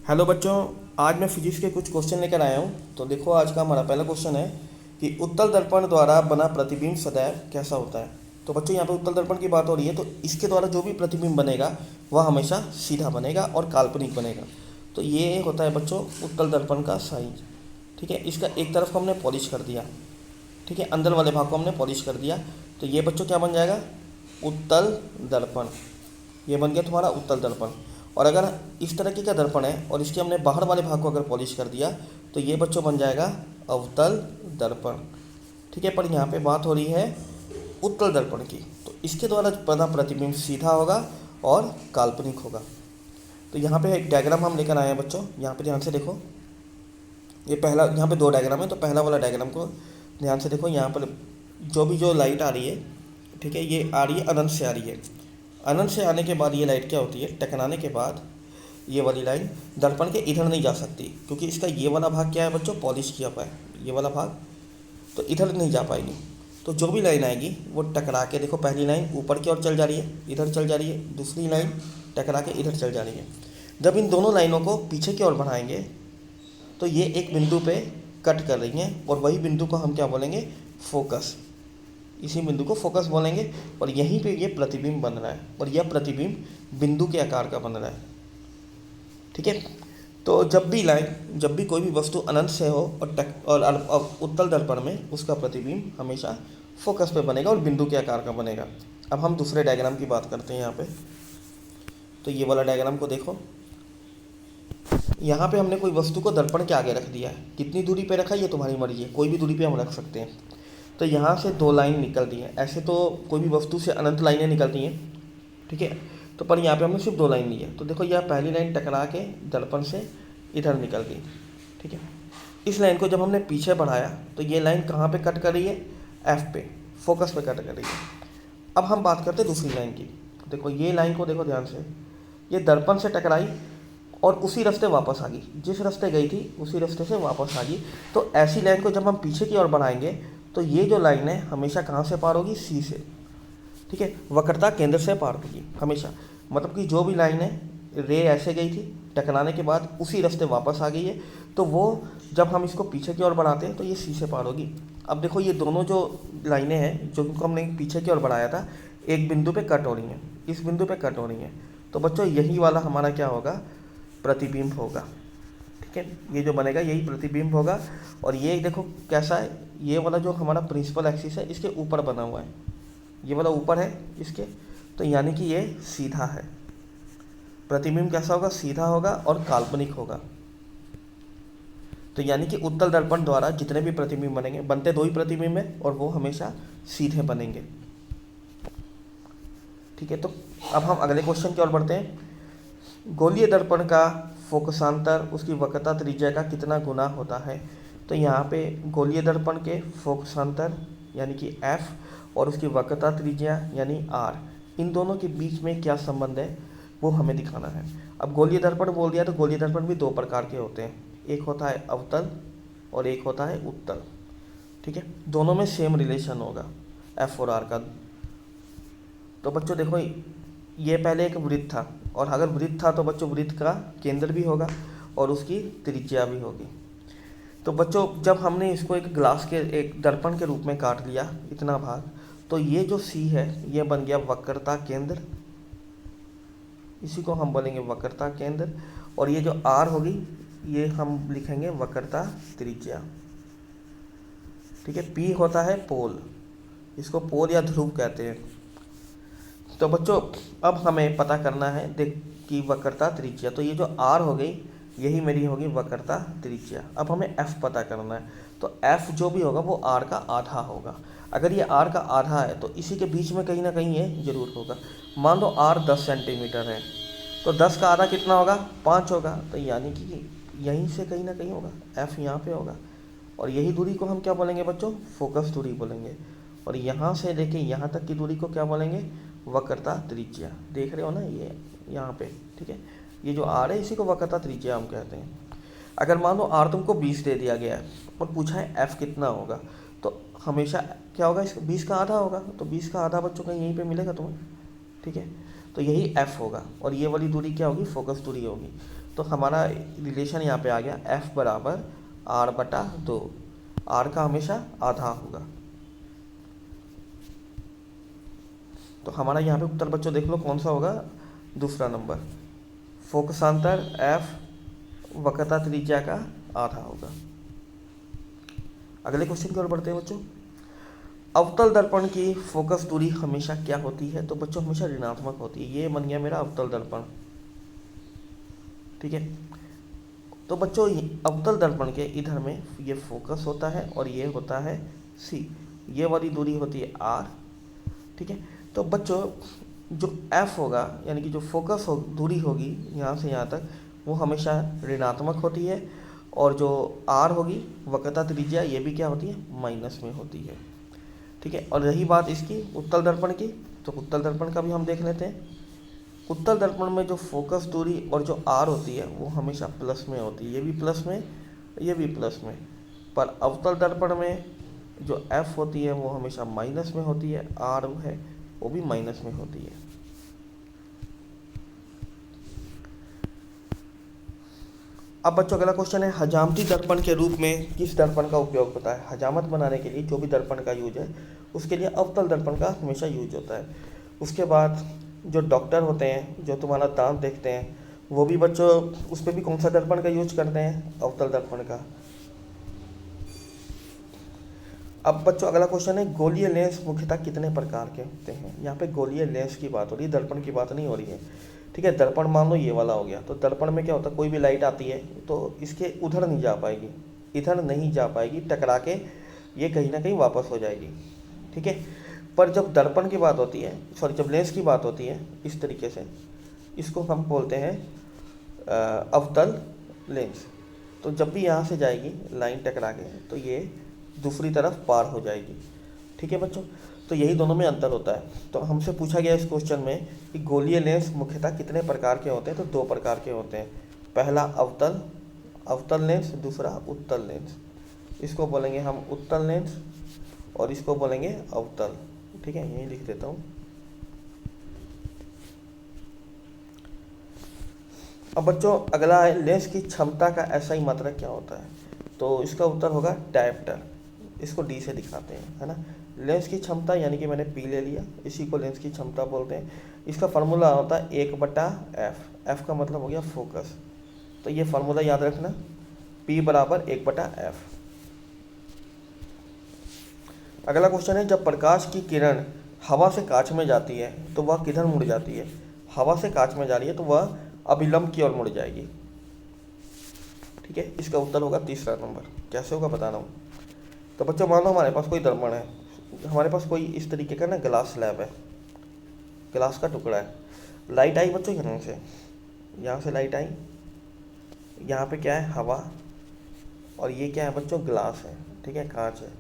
Hello बच्चों। आज मैं फिजिक्स के कुछ क्वेश्चन लेकर आया हूँ। तो देखो, आज का हमारा पहला क्वेश्चन है कि उत्तल दर्पण द्वारा बना प्रतिबिंब सदैव कैसा होता है। तो बच्चों, यहाँ पे उत्तल दर्पण की बात हो रही है, तो इसके द्वारा जो भी प्रतिबिंब बनेगा वह हमेशा सीधा बनेगा और काल्पनिक बनेगा। तो ये होता है बच्चों उत्तल दर्पण का साइज। ठीक है, इसका एक तरफ को हमने पॉलिश कर दिया। ठीक है, अंदर वाले भाग को हमने पॉलिश कर दिया। तो ये बच्चों क्या बन जाएगा? उत्तल दर्पण। ये बन गया तुम्हारा उत्तल दर्पण। और अगर इस तरह की का दर्पण है और इसके हमने बाहर वाले भाग को अगर पॉलिश कर दिया तो ये बच्चों बन जाएगा अवतल दर्पण। ठीक है, पर यहाँ पे बात हो रही है उत्तल दर्पण की। तो इसके द्वारा बना प्रतिबिंब सीधा होगा और काल्पनिक होगा। तो यहाँ पे एक डायग्राम हम लेकर आए हैं बच्चों। यहाँ पे ध्यान से देखो, ये पहला, यहाँ पे दो डायग्राम है। तो पहला वाला डायग्राम को ध्यान से देखो। यहाँ पर जो लाइट आ रही है, ठीक है, ये आ रही है अनंत से आ रही है। अनंत से आने के बाद ये लाइट क्या होती है? टकराने के बाद ये वाली लाइन दर्पण के इधर नहीं जा सकती, क्योंकि इसका ये वाला भाग क्या है बच्चों? पॉलिश किया हुआ है, ये वाला भाग। तो इधर नहीं जा पाएगी। तो जो भी लाइन आएगी वो टकरा के, देखो पहली लाइन ऊपर की ओर चल जा रही है, इधर चल जा रही है, दूसरी लाइन टकरा के इधर चल जा रही है। जब इन दोनों लाइनों को पीछे की ओर बढ़ाएंगे तो ये एक बिंदु पे कट कर रही हैं, और वही बिंदु को हम क्या बोलेंगे? फोकस। इसी बिंदु को फोकस बोलेंगे। और यहीं पे ये प्रतिबिंब बन रहा है, और यह प्रतिबिंब बिंदु के आकार का बन रहा है। ठीक है, तो जब भी कोई भी वस्तु अनंत से हो और उत्तल दर्पण में, उसका प्रतिबिंब हमेशा फोकस पे बनेगा और बिंदु के आकार का बनेगा। अब हम दूसरे डायग्राम की बात करते हैं यहाँ पे। तो ये वाला डायग्राम को देखो। यहाँ पे हमने कोई वस्तु को दर्पण के आगे रख दिया है। कितनी दूरी पे रखा, ये तुम्हारी मर्जी है, कोई भी दूरी पे हम रख सकते हैं। तो यहाँ से दो लाइन निकलती हैं। ऐसे तो कोई भी वस्तु से अनंत लाइनें निकलती हैं, ठीक है, तो पर यहाँ पे हमने सिर्फ दो लाइन ली है। तो देखो, यह पहली लाइन टकरा के दर्पण से इधर निकल गई। ठीक है, इस लाइन को जब हमने पीछे बढ़ाया तो ये लाइन कहाँ पे कट कर रही है? एफ पे, फोकस पे कट कर रही है। अब हम बात करते हैं दूसरी लाइन की। देखो ये लाइन को देखो ध्यान से, ये दर्पण से टकराई और उसी रास्ते वापस आ गई, जिस रास्ते गई थी उसी रास्ते से वापस आ गई। तो ऐसी लाइन को जब हम पीछे की ओर बढ़ाएंगे तो ये जो लाइन है हमेशा कहाँ से पार होगी? सी से। ठीक है, वक्रता केंद्र से पार होगी हमेशा। मतलब कि जो भी लाइन है, रे ऐसे गई थी, टकराने के बाद उसी रास्ते वापस आ गई है, तो वो जब हम इसको पीछे की ओर बढ़ाते हैं तो ये सी से पार होगी। अब देखो, ये दोनों जो लाइनें हैं जो इनको हमने पीछे की ओर बढ़ाया था, एक बिंदु पे कट हो रही हैं, इस बिंदु पे कट हो रही हैं। तो बच्चों यही वाला हमारा क्या होगा? प्रतिबिंब होगा। ठीक है, ये जो बनेगा यही प्रतिबिंब होगा। और ये देखो कैसा है, ये वाला जो हमारा प्रिंसिपल एक्सिस है इसके ऊपर बना हुआ है, ये वाला ऊपर है इसके। तो यानी कि ये सीधा है। प्रतिबिंब कैसा होगा? सीधा होगा और काल्पनिक होगा। तो यानी कि उत्तल दर्पण द्वारा जितने भी प्रतिबिंब बनेंगे, बनते दो ही प्रतिबिंब है और वो हमेशा सीधे बनेंगे। ठीक है, तो अब हम अगले क्वेश्चन की ओर बढ़ते हैं। गोलीय दर्पण का फोकसांतर उसकी वक्रता त्रिज्या का कितना गुना होता है? तो यहाँ पे गोलीय दर्पण के फोकसांतर यानी कि F और उसकी वक्रता त्रिज्या यानी R, इन दोनों के बीच में क्या संबंध है वो हमें दिखाना है। अब गोलीय दर्पण बोल दिया तो गोलीय दर्पण भी दो प्रकार के होते हैं, एक होता है अवतल और एक होता है उत्तल। ठीक है, दोनों में सेम रिलेशन होगा F और R का। तो बच्चों देखो, ये पहले एक वृत्त था, और अगर वृत्त था तो बच्चों वृत्त का केंद्र भी होगा और उसकी त्रिज्या भी होगी। तो बच्चों जब हमने इसको एक ग्लास के, एक दर्पण के रूप में काट लिया इतना भाग, तो ये जो सी है ये बन गया वक्रता केंद्र, इसी को हम बोलेंगे वक्रता केंद्र। और ये जो आर होगी ये हम लिखेंगे वक्रता त्रिज्या। ठीक है, पी होता है पोल, इसको पोल या ध्रुव कहते हैं। तो बच्चों अब हमें पता करना है देख कि वक्रता त्रिज्या, तो ये जो आर हो गई यही मेरी होगी वक्रता त्रिज्या। अब हमें एफ पता करना है, तो एफ जो भी होगा वो आर का आधा होगा। अगर ये आर का आधा है तो इसी के बीच में कहीं ना कहीं ये जरूर होगा। मान लो आर 10 सेंटीमीटर है, तो 10 का आधा कितना होगा? 5 होगा। तो यानी कि यहीं से कहीं ना कहीं होगा, एफ यहाँ पे होगा। और यही दूरी को हम क्या बोलेंगे बच्चों? फोकस दूरी बोलेंगे। और यहाँ से लेके यहाँ तक की दूरी को क्या बोलेंगे? वक्रता त्रिज्या। देख रहे हो ना ये यहाँ पे, ठीक है, ये जो आर है इसी को वक्रता त्रिज्या हम कहते हैं। अगर मान लो आर तुमको 20 दे दिया गया है और पूछा है एफ कितना होगा, तो हमेशा क्या होगा? इसका 20 का आधा होगा। तो 20 का आधा बच्चों का यहीं पे मिलेगा तुम्हें। ठीक है, तो यही एफ होगा। और ये वाली दूरी क्या होगी? फोकस दूरी होगी। तो हमारा रिलेशन यहाँ पे आ गया F बराबर R/2। R का हमेशा आधा होगा। तो हमारा यहाँ पे उत्तर बच्चों देख लो कौन सा होगा, दूसरा नंबर। फोकसांतर F वक्रता त्रिज्या का आधा होगा। अगले क्वेश्चन की ओर बढ़ते हैं बच्चों। अवतल दर्पण की फोकस दूरी हमेशा क्या होती है? तो बच्चों हमेशा ऋणात्मक होती है। ये बन गया मेरा अवतल दर्पण, ठीक है। तो बच्चों अवतल दर्पण के इधर में ये फोकस होता है और ये होता है C, ये वाली दूरी होती है R, ठीक है। तो बच्चों जो F होगा यानी कि जो फोकस दूरी होगी यहाँ से यहाँ तक, वो हमेशा ऋणात्मक होती है, और जो R होगी वक्रता त्रिज्या, ये भी क्या होती है, माइनस में होती है, ठीक है। और रही बात इसकी उत्तल दर्पण की, तो उत्तल दर्पण का भी हम देख लेते हैं। उत्तल दर्पण में जो फोकस दूरी और जो R होती है वो हमेशा प्लस में होती है, ये भी प्लस में, ये भी प्लस में। पर अवतल दर्पण में जो F होती है वो हमेशा माइनस में होती है, R है वो भी माइनस में होती है। अब बच्चों अगला क्वेश्चन है, हजामती दर्पण के रूप में किस दर्पण का उपयोग होता है? हजामत बनाने के लिए जो भी दर्पण का यूज है उसके लिए अवतल दर्पण का हमेशा यूज होता है। उसके बाद जो डॉक्टर होते हैं, जो तुम्हारा दांत देखते हैं, वो भी बच्चों उस पर भी कौन सा दर्पण का यूज करते हैं? अवतल दर्पण का। अब बच्चों अगला क्वेश्चन है, गोलीय लेंस मुख्यतः कितने प्रकार के होते हैं? यहाँ पे गोलीय लेंस की बात हो रही है, दर्पण की बात नहीं हो रही है, ठीक है। दर्पण मान लो ये वाला हो गया, तो दर्पण में क्या होता है, कोई भी लाइट आती है तो इसके उधर नहीं जा पाएगी, इधर नहीं जा पाएगी, टकरा के ये कहीं ना कहीं वापस हो जाएगी, ठीक है। पर जब दर्पण की बात होती है, सॉरी जब लेंस की बात होती है इस तरीके से, इसको हम बोलते हैं अवतल लेंस। तो जब भी यहाँ से जाएगी लाइन टकरा के, तो ये दूसरी तरफ पार हो जाएगी, ठीक है बच्चों। तो यही दोनों में अंतर होता है। तो हमसे पूछा गया इस क्वेश्चन में कि गोलीय लेंस मुख्यतः कितने प्रकार के होते हैं? तो दो प्रकार के होते हैं। पहला अवतल लेंस, दूसरा उत्तल लेंस। इसको बोलेंगे हम उत्तल लेंस और इसको बोलेंगे अवतल, ठीक है। यही लिख देता हूँ। अब बच्चों अगला है, लेंस की क्षमता का SI मात्रक क्या होता है? तो इसका उत्तर होगा डायप्टर। इसको D से दिखाते हैं, है ना। लेंस की क्षमता यानी कि मैंने P ले लिया, इसी को लेंस की क्षमता बोलते हैं। इसका फार्मूला होता है 1/F। F का मतलब हो गया फोकस। तो ये फार्मूला याद रखना, P बराबर 1/F। अगला क्वेश्चन है, जब प्रकाश की किरण हवा से कांच में जाती है तो वह किधर मुड़ जाती है? हवा से कांच में जा रही है तो वह अभिलंब की ओर मुड़ जाएगी, ठीक है। इसका उत्तर होगा तीसरा नंबर। कैसे होगा बता रहा हूँ। तो बच्चों मान लो हमारे पास कोई दर्पण है, हमारे पास कोई इस तरीके का ना ग्लास स्लैब है, ग्लास का टुकड़ा है। लाइट आई बच्चों यहाँ से लाइट आई, यहाँ पे क्या है, हवा, और ये क्या है बच्चों, ग्लास है, ठीक है, कांच है।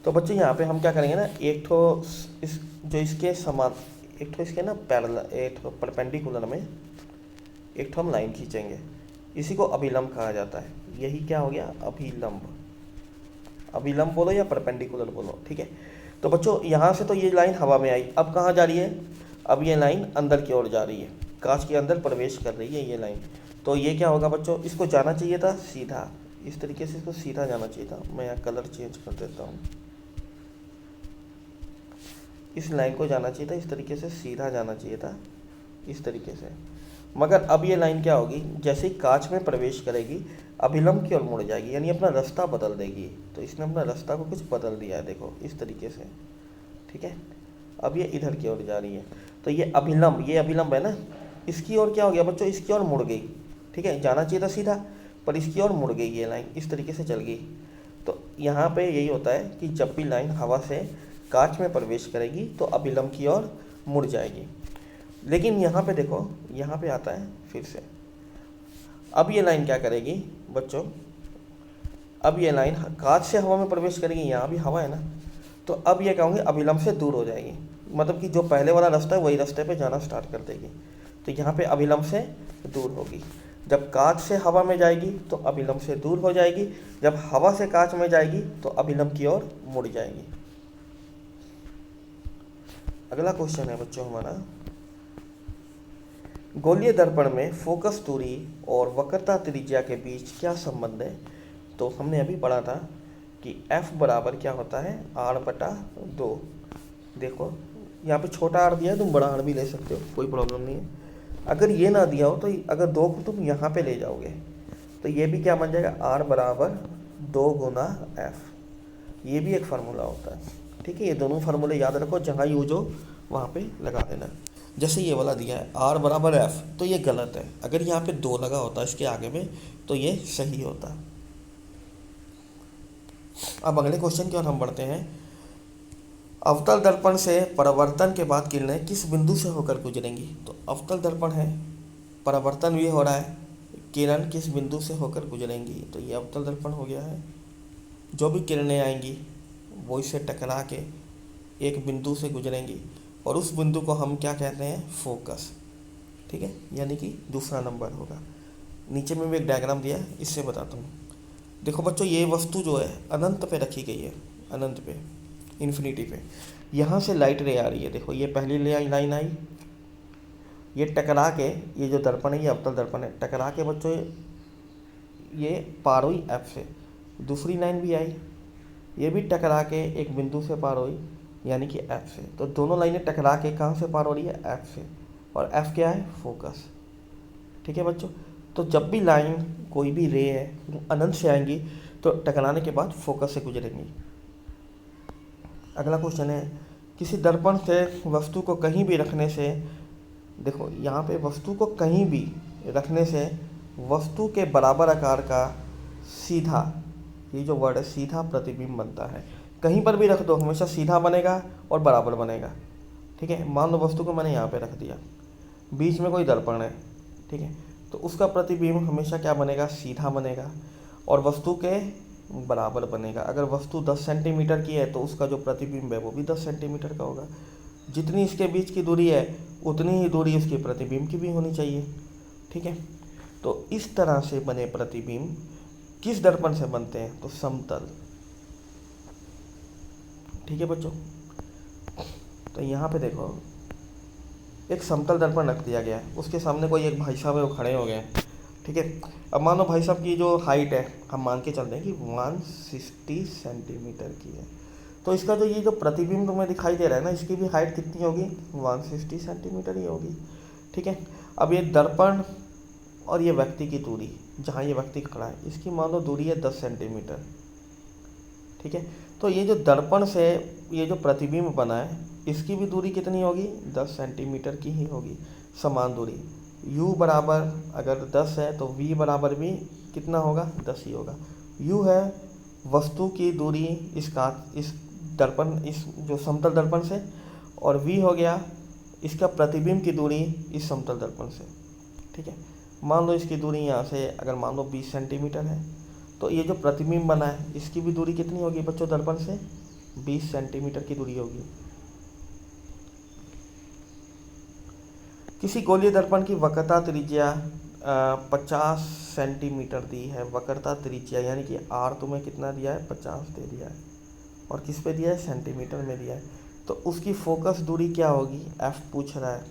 तो बच्चों यहाँ पे हम क्या करेंगे ना, एक ठो इस जो इसके समान, एक ठो इसके ना पैरेलल, एक ठो परपेंडिकुलर में एक ठो हम लाइन खींचेंगे। इसी को अभिलंब कहा जाता है। यही क्या हो गया, अभिलंब। अभिलंब बोलो या परपेंडिकुलर बोलो, ठीक है। तो बच्चों यहाँ से तो ये लाइन हवा में आई, अब कहाँ जा रही है, अब ये लाइन अंदर की ओर जा रही है, कांच के अंदर प्रवेश कर रही है ये लाइन। तो ये क्या होगा बच्चों, इसको जाना चाहिए था सीधा, इस तरीके से इसको सीधा जाना चाहिए था। मैं यहाँ कलर चेंज कर देता हूँ, इस लाइन को जाना चाहिए था इस तरीके से, सीधा जाना चाहिए था इस तरीके से। मगर अब ये लाइन क्या होगी, जैसे ही कांच में प्रवेश करेगी अभिलंब की ओर मुड़ जाएगी, यानी अपना रास्ता बदल देगी। तो इसने अपना रास्ता को कुछ बदल दिया है, देखो इस तरीके से, ठीक है। अब ये इधर की ओर जा रही है, तो ये अभिलंब है ना, इसकी ओर क्या हो गया बच्चों, इसकी ओर मुड़ गई, ठीक है। जाना चाहिए था सीधा, पर इसकी ओर मुड़ गई, ये लाइन इस तरीके से चल गई। तो यहाँ पे यही होता है कि जब भी लाइन हवा से कांच में प्रवेश करेगी तो अभिलंब की ओर मुड़ जाएगी। लेकिन यहाँ पे देखो, यहाँ पे आता है फिर से, अब ये लाइन क्या करेगी बच्चों, अब ये लाइन कांच से हवा में प्रवेश करेगी, यहाँ भी हवा है ना, तो अब ये कहोगे अभिलंब से दूर हो जाएगी, मतलब कि जो पहले वाला रास्ता है वही रास्ते पे जाना स्टार्ट कर देगी। तो यहाँ पे अभिलंब से दूर होगी। जब कांच से हवा में जाएगी तो अभिलंब से दूर हो जाएगी, जब हवा से कांच में जाएगी तो अभिलंब की ओर मुड़ जाएगी। अगला क्वेश्चन है बच्चों हमारा, गोलीय दर्पण में फोकस दूरी और वक्रता त्रिज्या के बीच क्या संबंध है? तो हमने अभी पढ़ा था कि F बराबर क्या होता है, R/2। देखो यहाँ पे छोटा r दिया है, तुम बड़ा R भी ले सकते हो, कोई प्रॉब्लम नहीं है। अगर ये ना दिया हो तो अगर 2 को तुम यहाँ पे ले जाओगे तो ये भी क्या बन जाएगा, R बराबर 2 गुना F। ये भी एक फार्मूला होता है, ठीक है। ये दोनों फार्मूले याद रखो, जहाँ यूज हो वहाँ पे लगा देना। जैसे ये वाला दिया है R बराबर F, तो ये गलत है। अगर यहाँ पे 2 लगा होता इसके आगे में तो ये सही होता। अब अगले क्वेश्चन की ओर हम बढ़ते हैं। अवतल दर्पण से परावर्तन के बाद किरणें किस बिंदु से होकर गुजरेंगी? तो अवतल दर्पण है, परावर्तन भी हो रहा है, किरण किस बिंदु से होकर गुजरेंगी? तो ये अवतल दर्पण हो गया है। जो भी किरणें आएंगी वो इससे टकरा के एक बिंदु से गुजरेंगी और उस बिंदु को हम क्या कहते हैं, फोकस, ठीक है, यानी कि दूसरा नंबर होगा। नीचे में भी एक डायग्राम दिया है, इससे बताता हूँ। देखो बच्चों, ये वस्तु जो है अनंत पे रखी गई है, अनंत पे, इन्फिनिटी पे। यहाँ से लाइट रे आ रही है, देखो ये पहली लाइन आई, ये टकरा के, ये जो दर्पण है ये अवतल दर्पण है, टकरा के बच्चों ये पार हुई F से। दूसरी लाइन भी आई, ये भी टकरा के एक बिंदु से पार हुई, यानी कि F से। तो दोनों लाइनें टकरा के कहाँ से पार हो रही है, F से। और F क्या है, फोकस, ठीक है बच्चों। तो जब भी लाइन, कोई भी रे है, अनंत से आएंगी तो टकराने के बाद फोकस से गुजरेंगी। अगला क्वेश्चन है, किसी दर्पण से वस्तु को कहीं भी रखने से, देखो यहाँ पे वस्तु को कहीं भी रखने से वस्तु के बराबर आकार का सीधा, ये जो वर्ड है सीधा प्रतिबिंब बनता है। कहीं पर भी रख दो हमेशा सीधा बनेगा और बराबर बनेगा, ठीक है। मान लो वस्तु को मैंने यहाँ पे रख दिया, बीच में कोई दर्पण है, ठीक है, तो उसका प्रतिबिंब हमेशा क्या बनेगा, सीधा बनेगा और वस्तु के बराबर बनेगा। अगर वस्तु 10 सेंटीमीटर की है तो उसका जो प्रतिबिंब है वो भी 10 सेंटीमीटर का होगा। जितनी इसके बीच की दूरी है उतनी ही दूरी उसके प्रतिबिंब की भी होनी चाहिए, ठीक है। तो इस तरह से बने प्रतिबिंब किस दर्पण से बनते हैं, तो समतल, ठीक है बच्चों। तो यहाँ पे देखो एक समतल दर्पण रख दिया गया है, उसके सामने कोई एक भाई साहब है वो खड़े हो गए, ठीक है। अब मान लो भाई साहब की जो हाइट है, हम मान के चलते हैं कि 160 सेंटीमीटर की है, तो इसका जो ये जो प्रतिबिंब तुम्हें दिखाई दे रहा है ना, इसकी भी हाइट कितनी होगी, 160 सेंटीमीटर ही होगी, ठीक है। अब ये दर्पण और ये व्यक्ति की दूरी, जहाँ ये व्यक्ति खड़ा है, इसकी मान लो दूरी है 10 सेंटीमीटर, ठीक है। तो ये जो दर्पण से ये जो प्रतिबिंब बना है इसकी भी दूरी कितनी होगी, 10 सेंटीमीटर की ही होगी, समान दूरी। u बराबर अगर 10 है तो v बराबर भी कितना होगा, 10 ही होगा। u है वस्तु की दूरी इस दर्पण, इस जो समतल दर्पण से, और v हो गया इसका प्रतिबिंब की दूरी इस समतल दर्पण से, ठीक है। मान लो इसकी दूरी यहाँ से अगर मान लो 20 सेंटीमीटर है, तो ये जो प्रतिबिंब बना है इसकी भी दूरी कितनी होगी बच्चों, दर्पण से 20 सेंटीमीटर की दूरी होगी। किसी गोलीय दर्पण की वक्रता त्रिज्या 50 सेंटीमीटर दी है, वक्रता त्रिज्या यानी कि R तुम्हें कितना दिया है, 50 दे दिया है, और किस पे दिया है, सेंटीमीटर में दिया है। तो उसकी फोकस दूरी क्या होगी, F पूछ रहा है।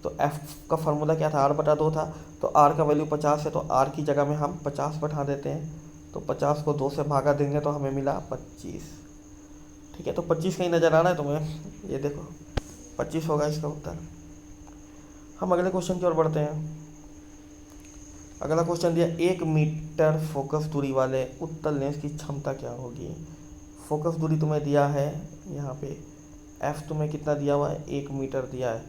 तो F का फार्मूला क्या था, R/2 था, तो R का वैल्यू 50 है, तो R की जगह में हम 50 बैठा देते हैं, तो 50 को 2 से भागा देंगे तो हमें मिला 25, ठीक है। तो 25 कहीं नज़र आ रहा है तुम्हें, ये देखो 25 होगा इसका उत्तर। हम अगले क्वेश्चन की ओर बढ़ते हैं। अगला क्वेश्चन दिया, 1 मीटर फोकस दूरी वाले उत्तल लेंस की क्षमता क्या होगी। फोकस दूरी तुम्हें दिया है, यहाँ पे F तुम्हें कितना दिया हुआ है, 1 मीटर दिया है,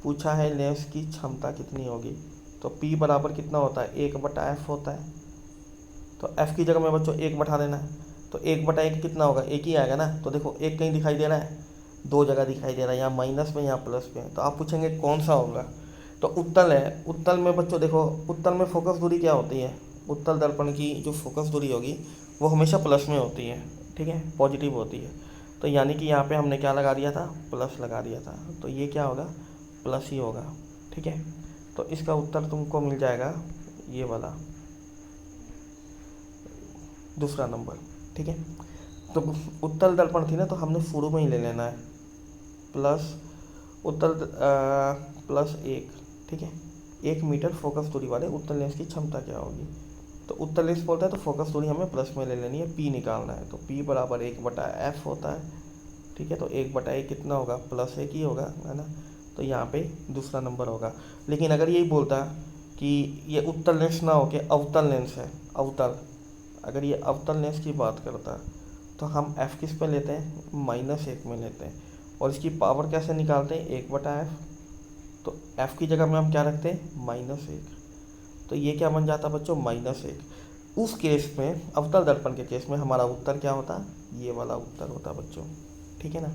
पूछा है लेंस की क्षमता कितनी होगी। तो P बराबर कितना होता है, 1/F होता है। तो F की जगह में बच्चों 1 बैठा देना है, तो 1/1 कितना होगा, 1 ही आएगा ना। तो देखो 1 कहीं दिखाई दे रहा है, 2 जगह दिखाई दे रहा है, यहाँ माइनस में यहाँ प्लस में, तो आप पूछेंगे कौन सा होगा। तो उत्तल है, उत्तल में बच्चों देखो, उत्तल में फोकस दूरी क्या होती है, उत्तल दर्पण की जो फोकस दूरी होगी वो हमेशा प्लस में होती है, ठीक है, पॉजिटिव होती है। तो यानी कि यहाँ पे हमने क्या लगा दिया था, प्लस लगा दिया था, तो ये क्या होगा, प्लस ही होगा, ठीक है। तो इसका उत्तर तुमको मिल जाएगा ये वाला दूसरा नंबर, ठीक है। तो उत्तल दर्पण थी ना, तो हमने शुरू में ही ले लेना है, प्लस उत्तल +1, ठीक है। 1 मीटर फोकस दूरी वाले उत्तल लेंस की क्षमता क्या होगी। तो उत्तल लेंस बोलता है तो फोकस दूरी हमें प्लस में ले लेनी है, पी निकालना है। तो पी बराबर 1/f होता है, ठीक है। तो 1/1 कितना होगा, +1 ही होगा, है ना। तो यहाँ पे दूसरा नंबर होगा। लेकिन अगर यही बोलता कि ये उत्तल लेंस ना हो के अवतल लेंस है, अवतल, अगर ये अवतल लेंस की बात करता तो हम f किस पे लेते हैं, -1 में लेते हैं। और इसकी पावर कैसे निकालते हैं, 1/f। तो f की जगह में हम क्या रखते हैं, -1। तो ये क्या बन जाता बच्चों, -1। उस केस में, अवतल दर्पण के केस में हमारा उत्तर क्या होता, ये वाला उत्तर होता बच्चों, ठीक है ना।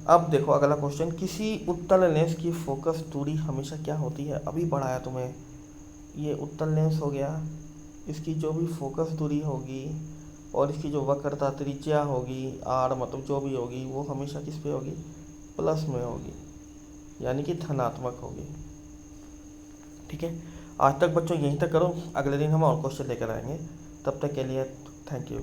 अब देखो अगला क्वेश्चन, किसी उत्तल लेंस की फोकस दूरी हमेशा क्या होती है। अभी पढ़ाया तुम्हें, ये उत्तल लेंस हो गया, इसकी जो भी फोकस दूरी होगी और इसकी जो वक्रता त्रिज्या होगी, आर मतलब जो भी होगी, वो हमेशा किस पे होगी, प्लस में होगी, यानी कि धनात्मक होगी, ठीक है। आज तक बच्चों यहीं तक करो, अगले दिन हम और क्वेश्चन लेकर आएंगे। तब तक के लिए थैंक यू।